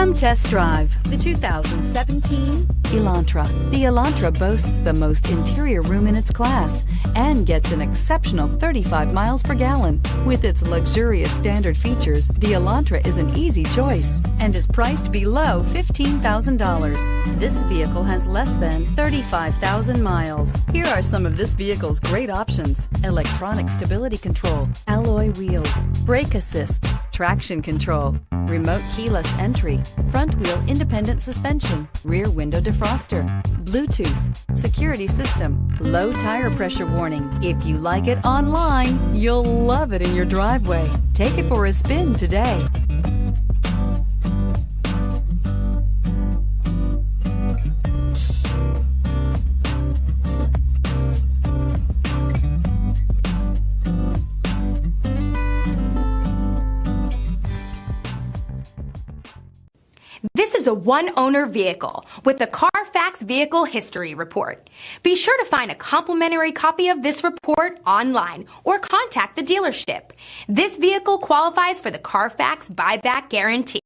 Come test drive the 2017 Elantra. The Elantra boasts the most interior room in its class and gets an exceptional 35 miles per gallon. With its luxurious standard features, the Elantra is an easy choice and is priced below $15,000. This vehicle has less than 35,000 miles. Here are some of this vehicle's great options: electronic stability control, alloy wheels, brake assist, traction control, remote keyless entry, front wheel independent suspension, rear window defroster, Bluetooth, security system, low tire pressure warning. If you like it online, you'll love it in your driveway. Take it for a spin today. This is a one-owner vehicle with the CARFAX Vehicle History Report. Be sure to find a complimentary copy of this report online or contact the dealership. This vehicle qualifies for the CARFAX buyback guarantee.